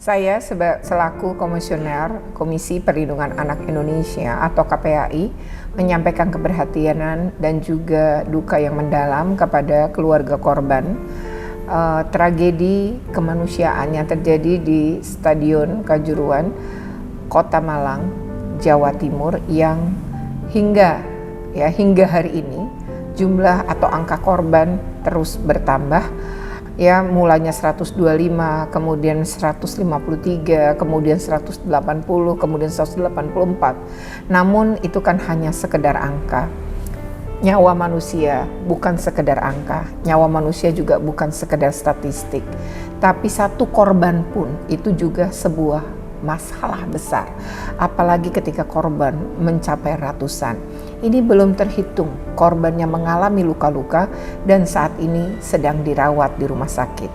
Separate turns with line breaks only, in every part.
Saya selaku Komisioner Komisi Perlindungan Anak Indonesia atau KPAI menyampaikan keprihatinan dan juga duka yang mendalam kepada keluarga korban tragedi kemanusiaan yang terjadi di Stadion Kanjuruhan, Kota Malang, Jawa Timur yang hingga hari ini jumlah atau angka korban terus bertambah. Ya, mulanya 125, kemudian 153, kemudian 180, kemudian 184. Namun itu kan hanya sekedar angka. Nyawa manusia bukan sekedar angka, nyawa manusia juga bukan sekedar statistik. Tapi satu korban pun itu juga sebuah masalah besar. Apalagi ketika korban mencapai ratusan. Ini belum terhitung korban yang mengalami luka-luka dan saat ini sedang dirawat di rumah sakit.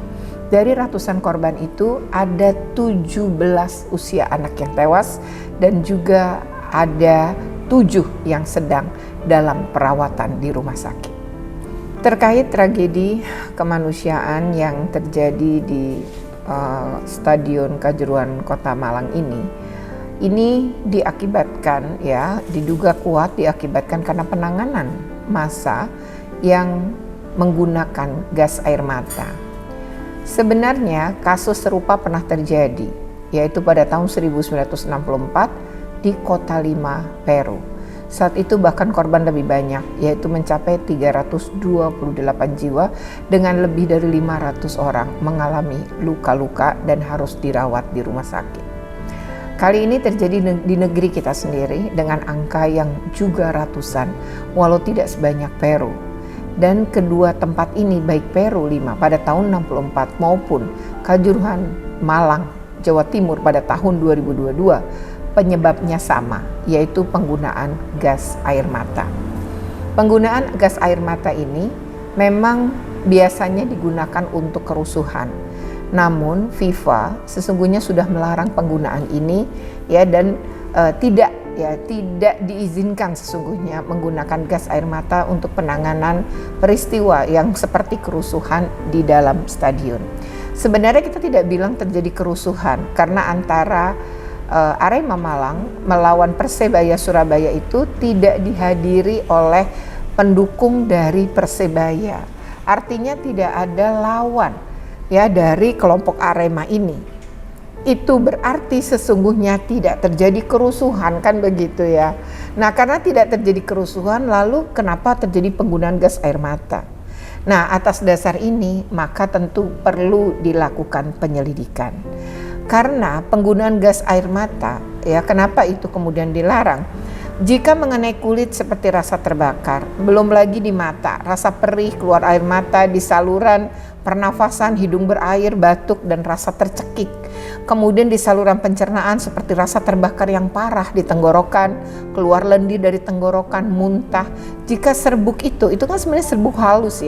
Dari ratusan korban itu ada 17 usia anak yang tewas dan juga ada 7 yang sedang dalam perawatan di rumah sakit. Terkait tragedi kemanusiaan yang terjadi di Stadion Kanjuruhan Kota Malang ini diakibatkan, diduga kuat diakibatkan karena penanganan massa yang menggunakan gas air mata. Sebenarnya kasus serupa pernah terjadi, yaitu pada tahun 1964 di Kota Lima, Peru. Saat itu bahkan korban lebih banyak, yaitu mencapai 328 jiwa dengan lebih dari 500 orang mengalami luka-luka dan harus dirawat di rumah sakit. Kali ini terjadi di negeri kita sendiri dengan angka yang juga ratusan, walau tidak sebanyak Peru. Dan kedua tempat ini, baik Peru 5 pada tahun 64 maupun Kanjuruhan Malang, Jawa Timur pada tahun 2022, penyebabnya sama, yaitu penggunaan gas air mata. Penggunaan gas air mata ini memang biasanya digunakan untuk kerusuhan. Namun FIFA sesungguhnya sudah melarang penggunaan ini dan tidak diizinkan sesungguhnya menggunakan gas air mata untuk penanganan peristiwa yang seperti kerusuhan di dalam stadion. Sebenarnya kita tidak bilang terjadi kerusuhan karena antara Arema Malang melawan Persebaya Surabaya itu tidak dihadiri oleh pendukung dari Persebaya. Artinya tidak ada lawan dari kelompok Arema ini. Itu berarti sesungguhnya tidak terjadi kerusuhan, kan begitu ya. Nah, karena tidak terjadi kerusuhan, lalu kenapa terjadi penggunaan gas air mata? Nah, atas dasar ini maka tentu perlu dilakukan penyelidikan. Karena penggunaan gas air mata, kenapa itu kemudian dilarang? Jika mengenai kulit seperti rasa terbakar, belum lagi di mata, rasa perih, keluar air mata di saluran pernafasan, hidung berair, batuk, dan rasa tercekik. Kemudian di saluran pencernaan seperti rasa terbakar yang parah di tenggorokan, keluar lendir dari tenggorokan, muntah. Jika serbuk itu kan sebenarnya serbuk halus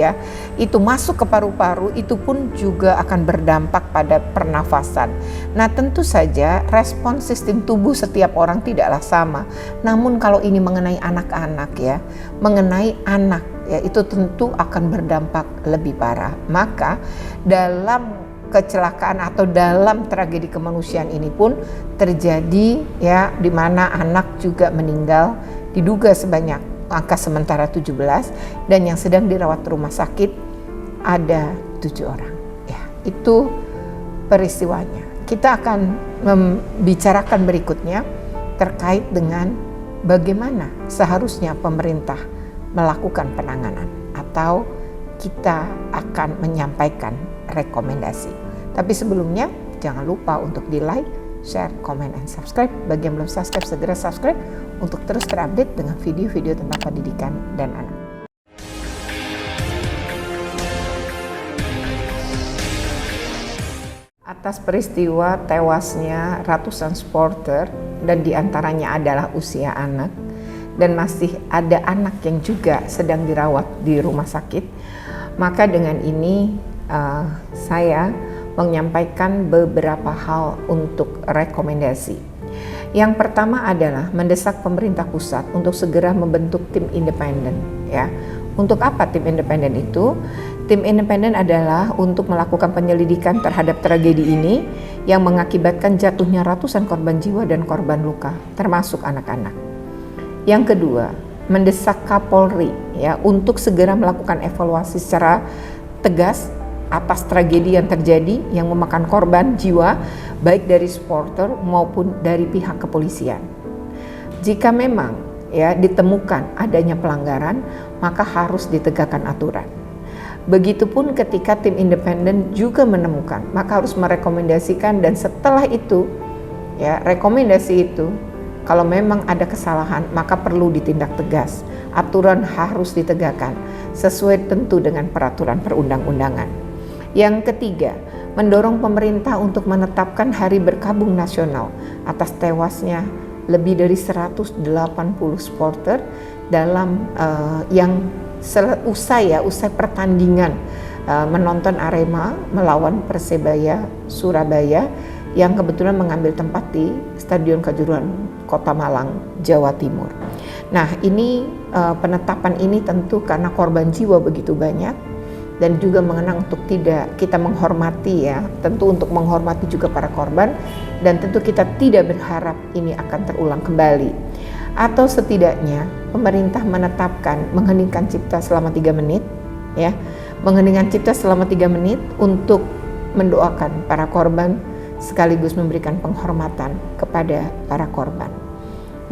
itu masuk ke paru-paru, itu pun juga akan berdampak pada pernafasan. Nah, tentu saja respon sistem tubuh setiap orang tidaklah sama. Namun kalau ini mengenai anak-anak mengenai anak itu tentu akan berdampak lebih parah. Maka dalam kecelakaan atau dalam tragedi kemanusiaan ini pun terjadi di mana anak juga meninggal, diduga sebanyak angka sementara 17 dan yang sedang dirawat rumah sakit ada 7 orang. Itu peristiwanya. Kita akan membicarakan berikutnya terkait dengan bagaimana seharusnya pemerintah melakukan penanganan atau kita akan menyampaikan rekomendasi. Tapi sebelumnya jangan lupa untuk di like, share, comment, and subscribe. Bagi yang belum subscribe, segera subscribe untuk terus terupdate dengan video-video tentang pendidikan dan anak. Atas peristiwa tewasnya ratusan supporter dan diantaranya adalah usia anak, dan masih ada anak yang juga sedang dirawat di rumah sakit, maka dengan ini saya menyampaikan beberapa hal untuk rekomendasi. Yang pertama adalah mendesak pemerintah pusat untuk segera membentuk tim independen. Untuk apa tim independen itu? Tim independen adalah untuk melakukan penyelidikan terhadap tragedi ini yang mengakibatkan jatuhnya ratusan korban jiwa dan korban luka, termasuk anak-anak. Yang kedua, mendesak Kapolri ya untuk segera melakukan evaluasi secara tegas atas tragedi yang terjadi yang memakan korban jiwa baik dari supporter maupun dari pihak kepolisian. Jika memang ya ditemukan adanya pelanggaran, maka harus ditegakkan aturan. Begitupun ketika tim independen juga menemukan, maka harus merekomendasikan, dan setelah itu ya rekomendasi itu kalau memang ada kesalahan maka perlu ditindak tegas. Aturan harus ditegakkan sesuai tentu dengan peraturan perundang-undangan. Yang ketiga, mendorong pemerintah untuk menetapkan hari berkabung nasional atas tewasnya lebih dari 180 supporter dalam usai pertandingan menonton Arema melawan Persebaya Surabaya yang kebetulan mengambil tempat di Stadion Kanjuruhan Kota Malang, Jawa Timur. Nah, ini penetapan ini tentu karena korban jiwa begitu banyak dan juga mengenang untuk tidak kita menghormati ya, tentu untuk menghormati juga para korban, dan tentu kita tidak berharap ini akan terulang kembali. Atau setidaknya pemerintah menetapkan mengheningkan cipta selama 3 menit ya, mengheningkan cipta selama 3 menit untuk mendoakan para korban sekaligus memberikan penghormatan kepada para korban.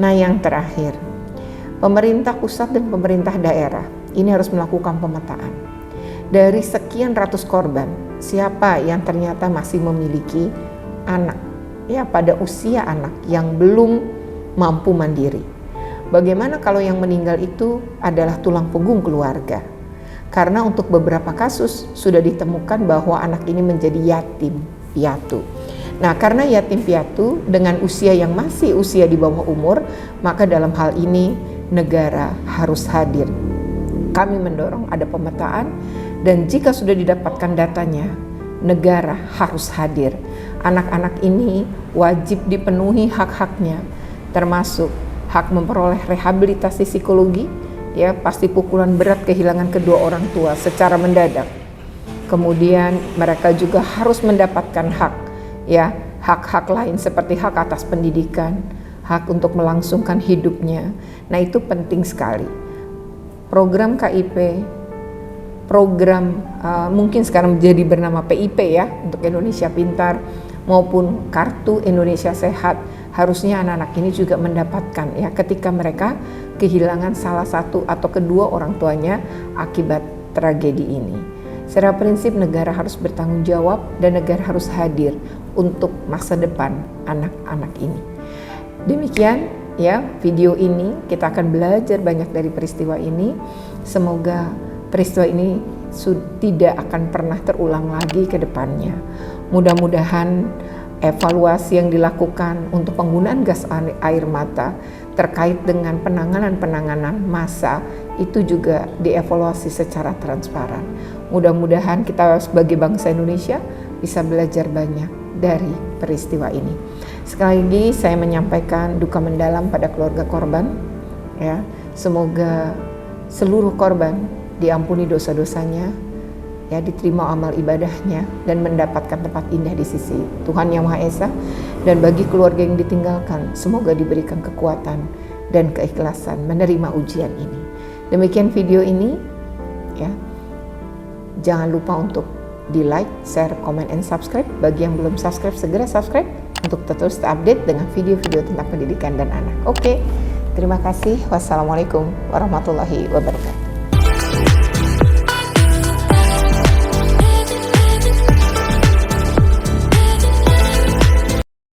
Nah, yang terakhir, pemerintah pusat dan pemerintah daerah ini harus melakukan pemetaan. Dari sekian ratus korban, siapa yang ternyata masih memiliki anak ya pada usia anak yang belum mampu mandiri. Bagaimana kalau yang meninggal itu adalah tulang punggung keluarga? Karena untuk beberapa kasus sudah ditemukan bahwa anak ini menjadi yatim piatu. Nah, karena yatim piatu dengan usia yang masih usia di bawah umur, maka dalam hal ini negara harus hadir. Kami mendorong ada pemetaan, dan jika sudah didapatkan datanya, negara harus hadir. Anak-anak ini wajib dipenuhi hak-haknya, termasuk hak memperoleh rehabilitasi psikologi, ya pasti pukulan berat kehilangan kedua orang tua secara mendadak. Kemudian mereka juga harus mendapatkan hak, ya hak-hak lain seperti hak atas pendidikan, hak untuk melangsungkan hidupnya. Nah, itu penting sekali. Program KIP, program mungkin sekarang menjadi bernama PIP ya, untuk Indonesia Pintar, maupun Kartu Indonesia Sehat, harusnya anak-anak ini juga mendapatkan ya ketika mereka kehilangan salah satu atau kedua orang tuanya akibat tragedi ini. Secara prinsip negara harus bertanggung jawab dan negara harus hadir untuk masa depan anak-anak ini. Demikian ya video ini, kita akan belajar banyak dari peristiwa ini. Semoga peristiwa ini tidak akan pernah terulang lagi ke depannya. Mudah-mudahan evaluasi yang dilakukan untuk penggunaan gas air mata terkait dengan penanganan massa itu juga dievaluasi secara transparan. Mudah-mudahan kita sebagai bangsa Indonesia bisa belajar banyak dari peristiwa ini. Sekali lagi saya menyampaikan duka mendalam pada keluarga korban ya. Semoga seluruh korban diampuni dosa-dosanya, ya diterima amal ibadahnya dan mendapatkan tempat indah di sisi Tuhan Yang Maha Esa. Dan bagi keluarga yang ditinggalkan, semoga diberikan kekuatan dan keikhlasan menerima ujian ini. Demikian video ini ya. Jangan lupa untuk di like, share, comment, and subscribe. Bagi yang belum subscribe, segera subscribe untuk terus update dengan video-video tentang pendidikan dan anak. Oke, terima kasih. Wassalamualaikum warahmatullahi wabarakatuh.